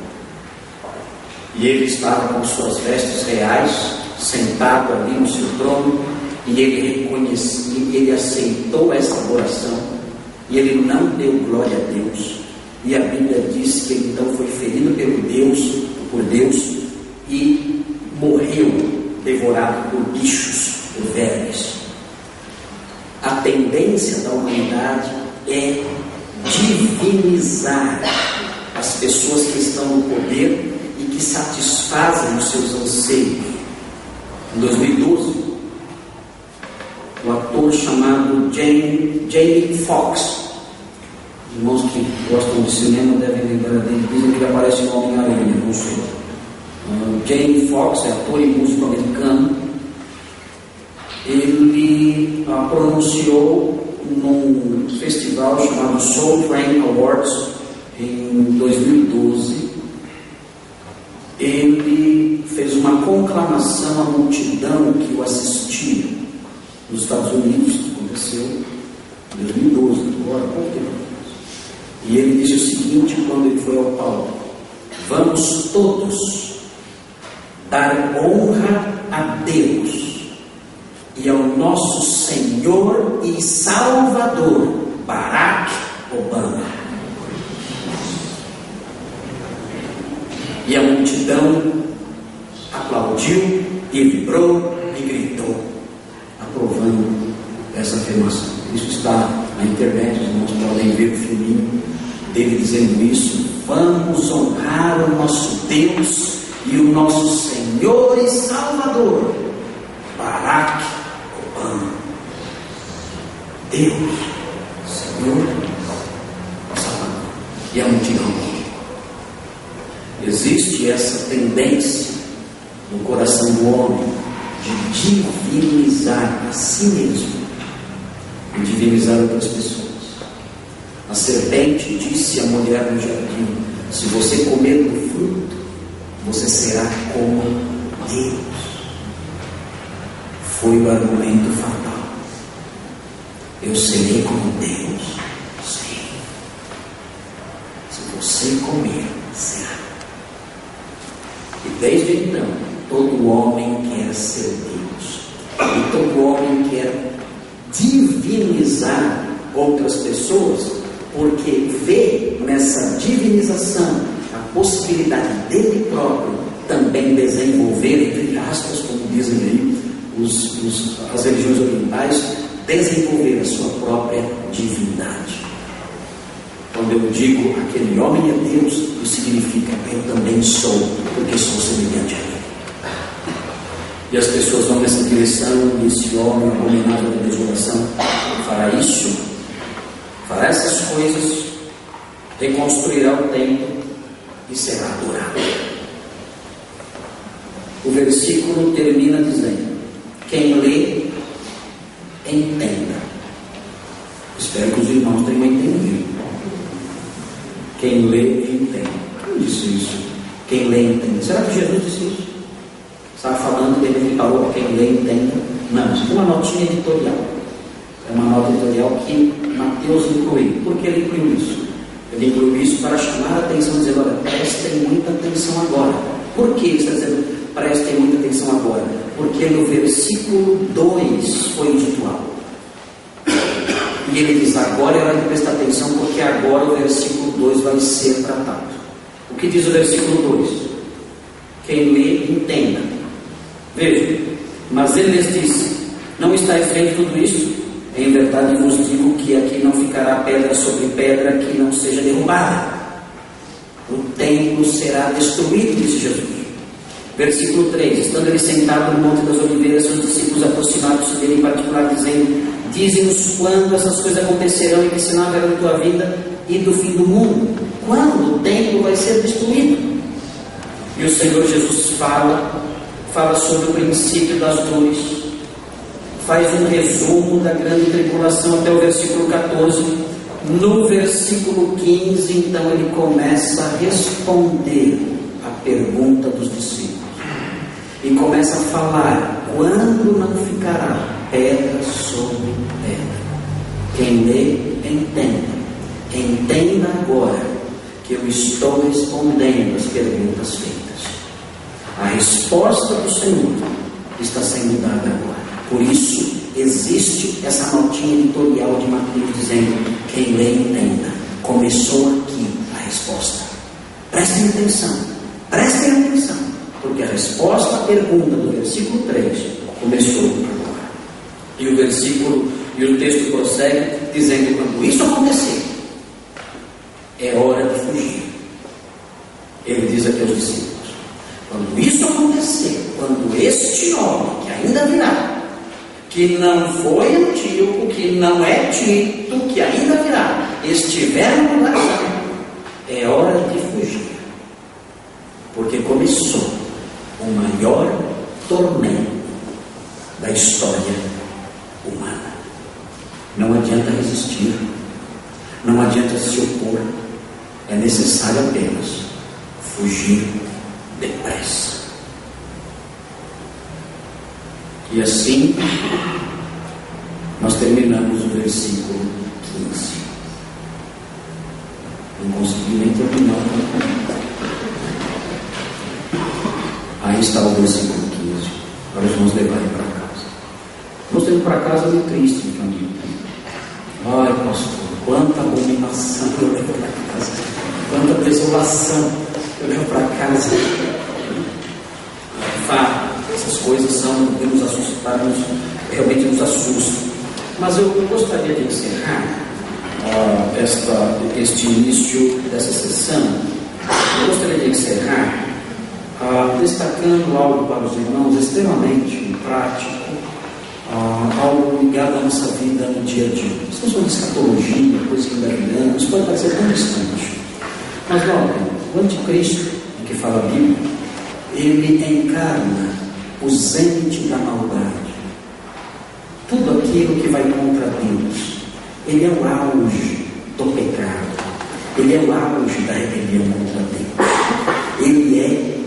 E ele estava com suas vestes reais, sentado ali no seu trono, e ele reconheceu, ele aceitou essa adoração, e ele não deu glória a Deus. E a Bíblia diz que ele então foi ferido por Deus, e morreu devorado por bichos, por vermes. A tendência da humanidade é divinizar as pessoas que estão no poder e que satisfazem os seus anseios. Em 2012, o ator chamado Jamie Foxx, irmãos que gostam de cinema devem lembrar dele, dizem que ele aparece no Homem-Aranha, não sei. Jamie Foxx, é ator e músico americano. Ele pronunciou num festival chamado Soul Train Awards em 2012. Ele fez uma conclamação à multidão que o assistia nos Estados Unidos, que aconteceu em 2012, agora, pouco tempo. E ele disse o seguinte quando ele foi ao palco: vamos todos dar honra a Deus e ao nosso Senhor e Salvador, Barack Obama. E a multidão aplaudiu e vibrou e gritou, aprovando essa afirmação. Isso está na internet, os irmãos podem ver o filminho dele dizendo isso. Vamos honrar o nosso Deus e o nosso Senhor e Salvador, Barack Obama. Deus, Senhor, Salvador. E a multidão. Existe essa tendência no coração do homem de divinizar a si mesmo e divinizar outras pessoas. A serpente disse à mulher no jardim: se você comer do fruto, você será como Deus. Foi o argumento fatal. Eu serei como Deus. Sim. Se você comer, será. E desde então, todo homem quer ser Deus. E todo homem quer divinizar outras pessoas, porque vê nessa divinização a possibilidade dele próprio também desenvolver, entre aspas, como dizem aí as religiões orientais, desenvolver a sua própria divindade. Quando eu digo aquele homem é Deus, isso significa eu também sou, porque sou semelhante a ele. E as pessoas vão nessa direção, e esse homem abominável da desolação fará isso, fará essas coisas, reconstruirá o templo e será adorado. O versículo termina dizendo: quem lê, entenda. Espero que os irmãos tenham entendido. Quem lê, entende. Quem disse isso? Quem lê, entende. Será que Jesus disse isso? Estava falando, ele falou quem lê, entende. Não, isso é uma notinha editorial. É uma nota editorial que Mateus incluiu. Por que ele incluiu isso? Ele incluiu isso para chamar a atenção, dizendo: olha, prestem muita atenção agora. Por que ele está dizendo prestem muita atenção agora? Porque no versículo 2 foi dito algo. E ele diz: agora é hora de prestar atenção, porque agora o versículo 2 vai ser tratado. O que diz o versículo 2? Quem lê, entenda. Veja, mas ele lhes disse: não está escrito tudo isso? Em verdade vos digo que aqui não ficará pedra sobre pedra que não seja derrubada. O templo será destruído, disse Jesus. Versículo 3: estando ele sentado no Monte das Oliveiras, seus discípulos aproximaram-se dele em particular, dizendo: dize-nos quando essas coisas acontecerão e que sinal haverá da tua vinda e do fim do mundo. Quando o templo vai ser destruído? E o Senhor Jesus fala sobre o princípio das dores, faz um resumo da grande tribulação até o versículo 14. No versículo 15, então, ele começa a responder a pergunta dos discípulos e começa a falar quando não ficará pedra sobre pedra. Quem lê, entenda. Entenda agora que eu estou respondendo as perguntas feitas. A resposta do Senhor está sendo dada agora. Por isso existe essa notinha editorial de Mateus dizendo: quem lê, entenda. Começou aqui a resposta. Prestem atenção, porque a resposta à pergunta do versículo 3 começou agora. E o texto prossegue dizendo: quando isso acontecer, é hora de fugir. Ele diz aqui aos discípulos: quando isso acontecer, quando este homem que ainda virá, que não foi antíoco, que não é Tito, que ainda virá, estiver no lugar santo, é hora de fugir, porque começou o maior tormento da história humana. Não adianta resistir, não adianta se opor, é necessário apenas fugir depressa. E assim nós terminamos o versículo 15. Não consegui nem terminar. Aí está o versículo 15. Agora nós vamos levar ele para casa. Nós temos para casa meio triste, família. Ai, pastor, quanta abominação eu levo para casa, quanta desolação eu levo para casa. Essas coisas nos assustar, realmente nos assustam. Mas eu gostaria de encerrar este início dessa sessão. Eu gostaria de encerrar destacando algo para os irmãos extremamente prático, algo ligado à nossa vida no dia a dia. Estamos falando de escatologia, coisa que ainda isso pode parecer tão distante. Mas olha, o anticristo, em que fala a Bíblia, ele encarna o zênite da maldade. Tudo aquilo que vai contra Deus. Ele é o auge do pecado. Ele é o auge da rebelião contra Deus. Ele é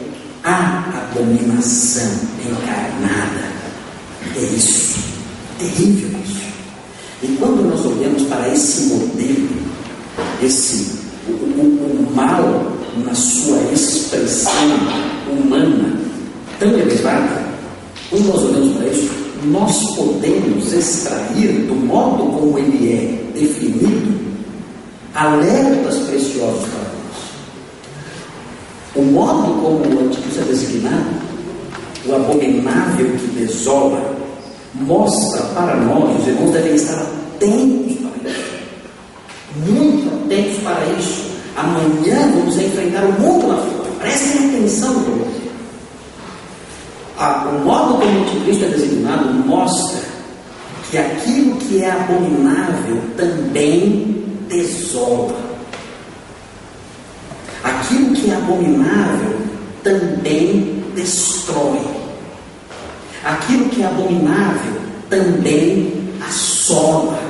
a abominação encarnada. É isso. Terrível isso. E quando nós olhamos para esse modelo, o mal na sua expressão humana tão elevada, quando nós olhamos para isso, nós podemos extrair do modo como ele é definido alertas preciosos para nós. O modo como o anticristo é designado, o abominável que desola, mostra para nós, os irmãos devem estar atentos para isso, muito atentos para isso. Amanhã vamos enfrentar o mundo lá fora. Prestem atenção no que eu vou dizer. O modo como o anticristo é designado mostra que aquilo que é abominável também desola. Aquilo que é abominável também destrói. Aquilo que é abominável também assola.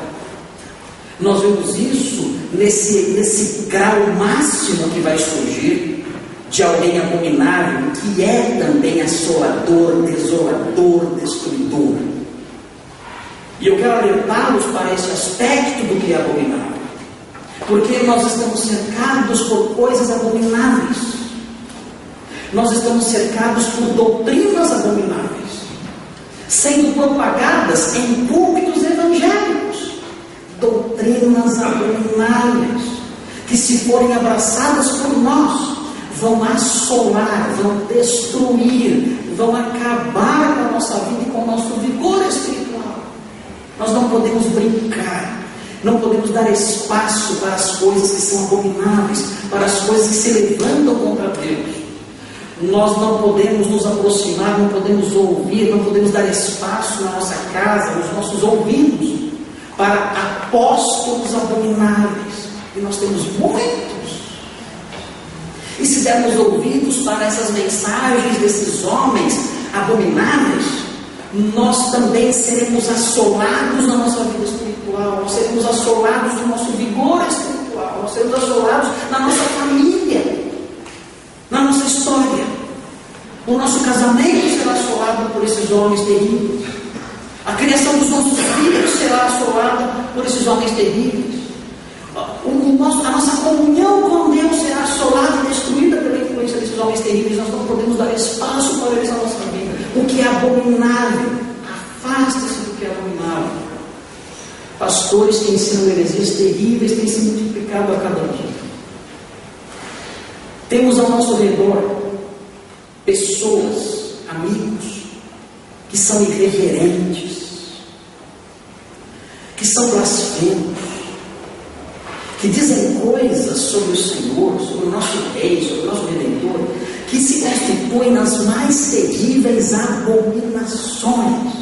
Nós vemos isso nesse grau máximo que vai surgir de alguém abominável, que é também assolador, desolador, destruidor. E eu quero alertá-los para esse aspecto do que é abominável, porque nós estamos cercados por coisas abomináveis, nós estamos cercados por doutrinas abomináveis, sendo propagadas em púlpitos evangélicos, doutrinas abomináveis, que se forem abraçadas por nós, vão assolar, vão destruir, vão acabar com a nossa vida e com o nosso vigor espiritual. Nós não podemos brincar, não podemos dar espaço para as coisas que são abomináveis, para as coisas que se levantam contra Deus. Nós não podemos nos aproximar, não podemos ouvir, não podemos dar espaço na nossa casa, nos nossos ouvidos, para apóstolos abomináveis. E nós temos muitos. E se dermos ouvidos para essas mensagens desses homens abomináveis, nós também seremos assolados na nossa vida espiritual, nós seremos assolados no nosso vigor espiritual, nós seremos assolados na nossa família, na nossa história. O nosso casamento será assolado por esses homens terríveis. A criação dos nossos filhos será assolada por esses homens terríveis. A nossa comunhão com Deus será assolada e destruída pela influência desses homens terríveis. Nós não podemos dar espaço para eles na nossa vida. O que é abominável, afaste-se do que é abominável. Pastores que ensinam heresias terríveis têm se multiplicado a cada dia. Temos ao nosso redor pessoas, amigos, que são irreverentes, que são blasfemos, que dizem coisas sobre o Senhor, sobre o nosso Rei, sobre o nosso Redentor, que se constituem nas mais terríveis abominações.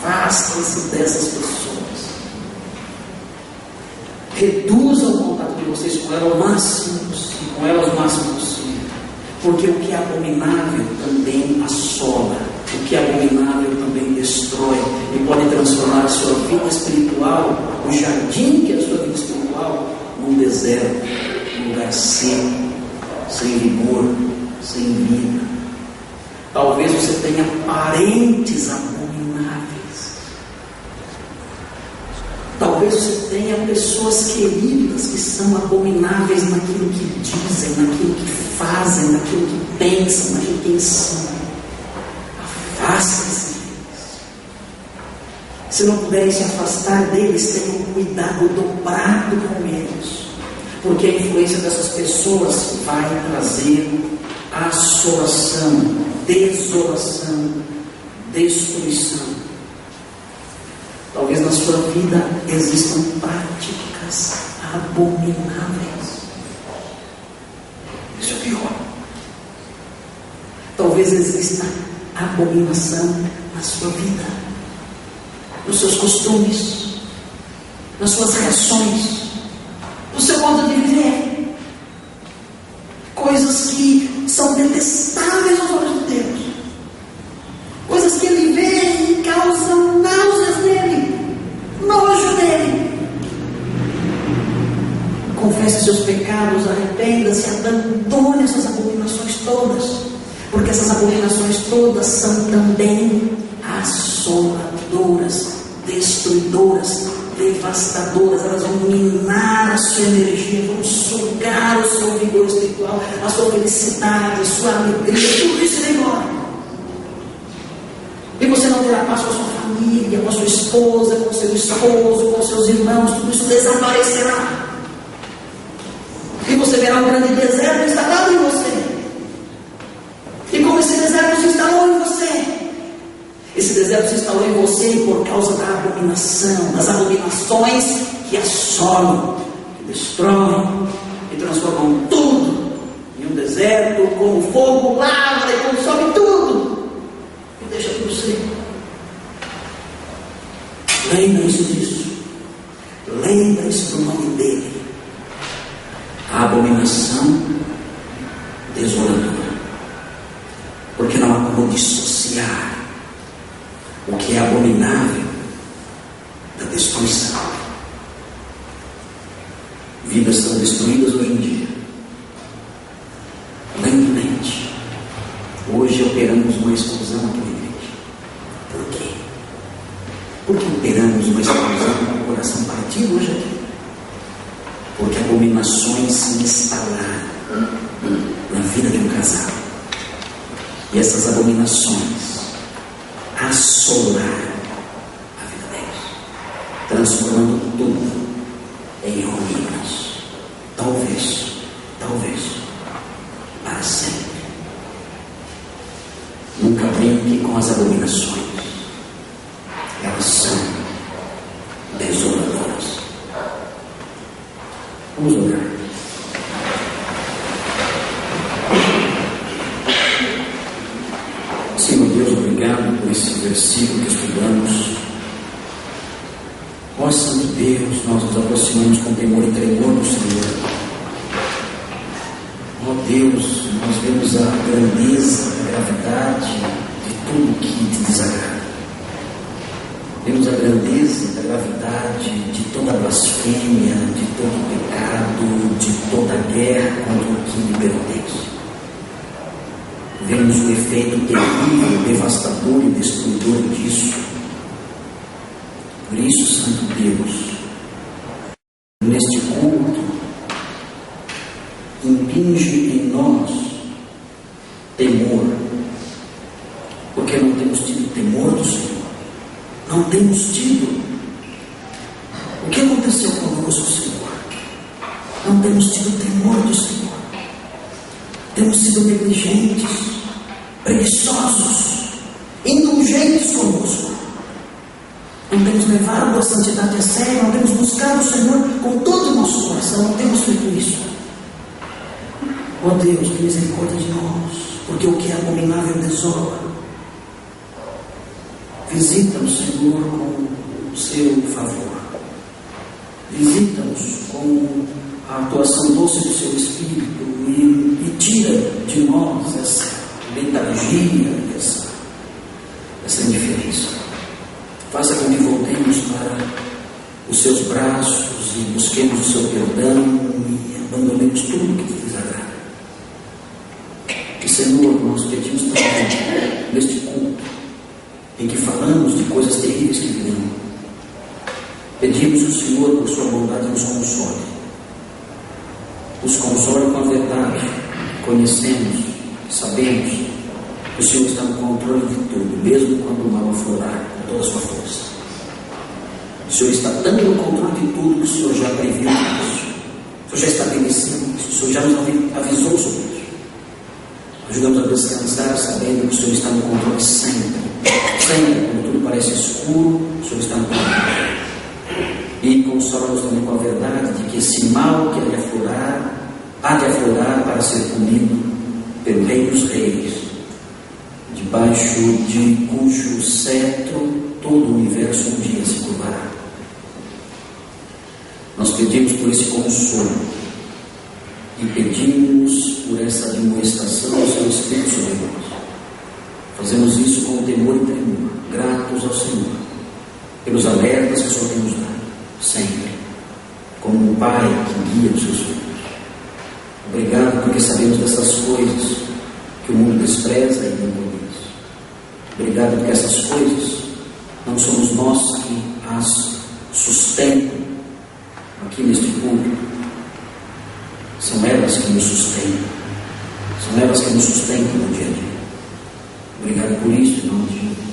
Afastem-se dessas pessoas. Reduza o contato de vocês com ela ao máximo possível, com elas o máximo possível. Porque o que é abominável também assola. O que é abominável também destrói. E pode transformar a sua vida espiritual, o jardim que é a sua vida espiritual, num deserto, num lugar seco, sem vigor, sem vida. Talvez você tenha parentes abomináveis. Talvez você tenha pessoas queridas que são abomináveis naquilo que dizem, naquilo que fazem, naquilo que pensam, naquilo que ensinam. Afaste-se deles. Se não puderem se afastar deles, tenham cuidado dobrado com eles. Porque a influência dessas pessoas vai trazer assolação, desolação, destruição. Talvez na sua vida existam práticas abomináveis. Isso é pior. Talvez exista abominação na sua vida, nos seus costumes, nas suas reações, no seu modo de viver. Coisas que são detestáveis aos olhos de Deus. Coisas que Ele vê e causam náuseas nele, nojo nele. Confesse seus pecados, arrependa-se, abandone essas abominações todas, porque essas abominações todas são também assoladoras, destruidoras, devastadoras. Elas vão minar a sua energia, vão sugar o seu vigor espiritual, a sua felicidade, a sua alegria, tudo isso irá embora. E você não terá paz com a sua família, com a sua esposa, com o seu esposo, com os seus irmãos, tudo isso desaparecerá. E você verá um grande deserto instalado em você. E como esse deserto se instalou em você? Esse deserto se instalou em você por causa da abominação, das abominações que assolam, que destroem, que transformam tudo em um deserto, como fogo lavra e consome tudo. Deixa tudo seco. Lembre-se disso. Lembre-se do nome dele. A abominação desoladora. Porque não há como dissociar o que é abominável da destruição. Vidas são destruídas hoje em dia. Lentamente. Hoje operamos uma exclusão aqui na igreja. Por quê? Porque operamos uma exclusão com o coração partido hoje aqui. Porque abominações se instalaram na vida de um casal. E essas abominações assolaram a vida deles, transformando tudo em ruínas. Talvez, para sempre. Nunca brinque com as abominações. Elas são desoladoras. Vamos orar. Senhor Deus, obrigado por esse versículo que estudamos. Ó Santo Deus, nós nos aproximamos com temor e tremor do Senhor. Ó Deus, nós vemos a grandeza, a gravidade de tudo que te desagrada. Vemos a grandeza, a gravidade de toda blasfêmia, de todo pecado, de toda guerra contra o que lhe pertence. Vemos o efeito terrível, devastador e destruidor disso. Por isso, Santo Deus, neste culto, impinge em nós temor, porque não temos tido temor do Senhor. Não temos tido. O que aconteceu conosco, Senhor? Não temos tido temor do Senhor. Temos sido negligentes, preguiçosos, indulgentes conosco. Não temos levado a santidade a sério, não temos buscado o Senhor com todo o nosso coração, não temos feito isso. Ó Deus, que misericórdia de nós, porque o que é abominável desola. Visita-nos, Senhor, com o seu favor. Visita-nos com a atuação doce do Seu Espírito e tira de nós essa letargia, essa indiferença. Faça com que voltemos para os Seus braços e busquemos o Seu perdão e abandonemos tudo que te desagrada. E, Senhor, nós pedimos também neste culto em que falamos de coisas terríveis que virão. Pedimos ao Senhor, por Sua bondade, nos console. Nos console com a verdade. Conhecemos, sabemos que o Senhor está no controle de tudo, mesmo quando o mal aflorar com toda a sua força. O Senhor está tanto no controle de tudo que o Senhor já previu isso. O Senhor já estabeleceu isso. O Senhor já nos avisou sobre isso. Ajudamos a descansar sabendo que o Senhor está no controle sempre. Sempre, quando tudo parece escuro, o Senhor está no controle. E consola-nos também com a verdade de que esse mal que há de aflorar para ser comido pelo Rei dos Reis, debaixo de cujo cetro todo o universo um dia se curvará. Nós pedimos por esse consolo e pedimos por essa admoestação do Seu Espírito sobre nós. Fazemos isso com temor e tremor, gratos ao Senhor pelos alertas que o Senhor tem nos dado, sempre, como um pai que guia os seus filhos. Obrigado porque sabemos dessas coisas que o mundo despreza e não conhece. Obrigado porque essas coisas não somos nós que as sustentam aqui neste público. São elas que nos sustentam. São elas que nos sustentam no dia a dia. Obrigado por isso, em nome de Jesus.